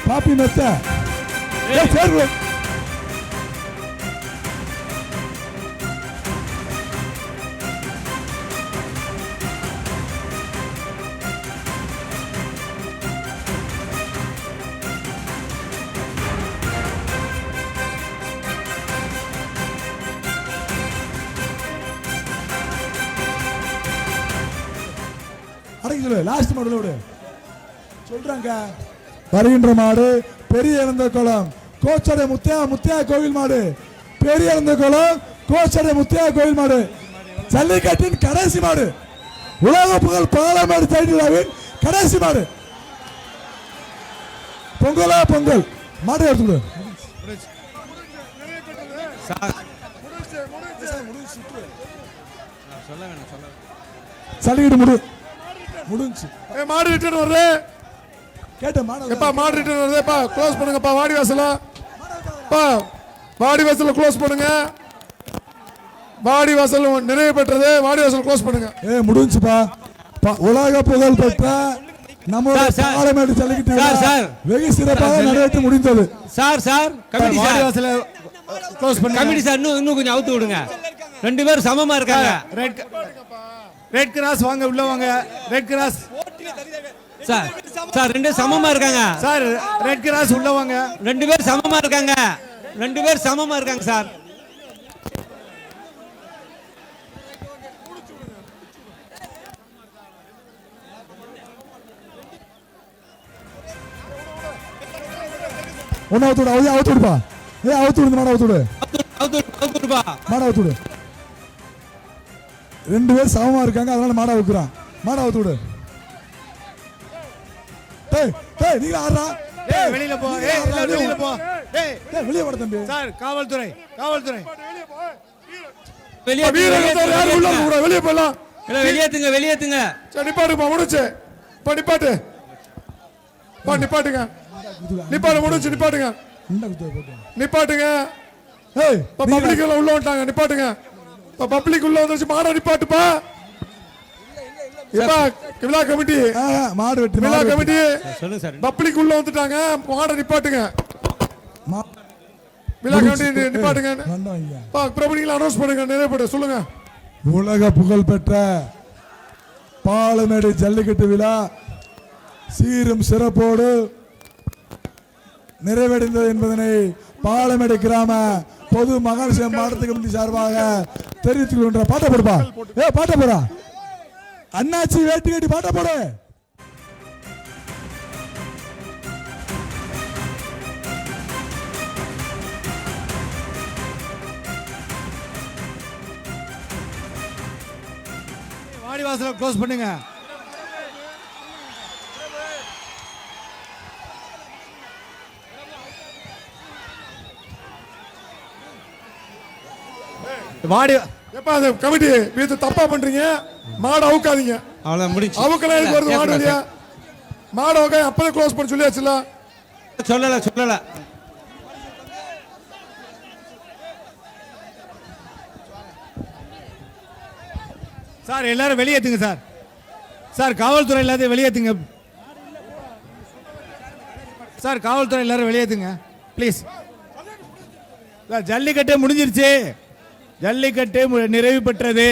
பாப்பி மெத்த சேர்வு லாஸ்ட் மாடுல விடு சொல்றாங்க. வருகின்ற மாடு பெரிய இறந்த குளம் கோச்சடை முத்தியா கோவில் மாடு. பெரிய இறந்த குளம் கோச்சடை முத்தியா கோவில் மாடு. ஜல்லிக்கட்டின் கடைசி மாடு. உலக புகழ் பாலமேடு டைட்டில் கடைசி மாடு. பொங்கலா பொங்கல் மாடு எடுத்துக்கோ. ஜல்லிக்கட்டு முடிஞ்சு மாடு ரிட்டர்ன் வருது. கேட்ட மாடு ரிட்டர்ன் வருதுப்பா. க்ளோஸ் பண்ணுங்கப்பா வாடி வாசலப்பா. வாடி வாசல க்ளோஸ் பண்ணுங்க. வாடி வாசல் நிறைவு பெற்றது. வாடி வாசல் க்ளோஸ் பண்ணுங்க. முடிஞ்சுப்பா. உலக புகழ் பெற்ற நம்ம பாலமேடு ஜல்லிக்கட்டு வெகு சிறப்பாக நிறைவேற்ற முடிந்தது. சார் கமிட்டி வாடி வாசல க்ளோஸ் பண்ணுங்க. கமிட்டி சார் இன்னும் கொஞ்சம் அவுத்து விடுங்க. ரெண்டு பேரும் சமமா இருக்காங்க. ரெட் கிராஸ் வாங்க உள்ள வாங்க. ரெட் கிராஸ் சார் ரெண்டு சமமா இருக்காங்க. சார் ரெட் கிராஸ் உள்ள வாங்க. ரெண்டு பேர் சமமா இருக்காங்க. ரெண்டு பேர் சமமா இருக்காங்க சார். ஒன்னு அவுத்து விடுப்பா. அவுத்து விடு மாட அவுத்து விடு. மாட அவுத்து விடு. ரெண்டு பேர் சமமா இருக்காங்க அதனால மாட அவுக்குறான். மாட அவுத்து விடு. நீங்க ஆறா வெளியில போ. வெளியில போ. வெளிய வர தம்பி. சார் காவல்துறை வெளியே வெளிய போலாம். வெளியேத்துங்க. சரி நிப்பாட்டுப்பா முடிச்சு. நிப்பாட்டு. நிப்பாட்டுங்க. நிப்பாட்டு முடிச்சு நிப்பாட்டுங்க. நிப்பாட்டுங்க. பப்ளிக் எல்லாம் உள்ள வந்துட்டாங்க. நிப்பாட்டுங்க. பப்ளிக் உள்ள வந்துச்சு. மாட நிப்பாட்டுப்பா. விழா கமிட்டி மாடு வெட்டி விழா கமிட்டி சொல்லுங்க சார். பப்ளிக் உள்ள வந்துட்டாங்க. மாட நிப்பாட்டுங்க. விழா கமிட்டி நிப்பாட்டுங்க. பிரபலிகளை அனௌன்ஸ் பண்ணுங்க. நிறைவேற்ற சொல்லுங்க. உலக புகழ் பெற்ற பாலமேடு ஜல்லிக்கட்டு விழா சீரும் சிறப்போடு நிறைவடைந்தது என்பதனை பாலமேடு கிராம பொது மகாலட்சுமி மாவட்ட கமிட்டி சார்பாக தெரிவித்துக் கொள்கின்ற. பாட்ட போடுப்பா. பாட்ட போடா. அண்ணாச்சி வேட்டி கட்டி பாட்ட போடு. வாடி வாசல க்ளோஸ் பண்ணுங்க. வாடி கமிட்டி வீட்டு தப்பா பண்றீங்க. மாடு அவுக்காதீங்க. அவ்வளவு முடிஞ்சு. அவுக்கலாம் வருது மாடு இல்லையா? மாடு அவுக்க அப்பவே க்ளோஸ் பண்ண சொல்லியாச்சுல. சொல்லல சார் எல்லாரும் வெளியேத்துங்க சார். சார் காவல்துறை எல்லாத்தையும் வெளியேத்துங்க. சார் காவல்துறை எல்லாரும் வெளியேத்துங்க ப்ளீஸ். ஜல்லிக்கட்டு முடிஞ்சிருச்சு. ஜல்லிக்கட்டு நிறைவு பெற்றது.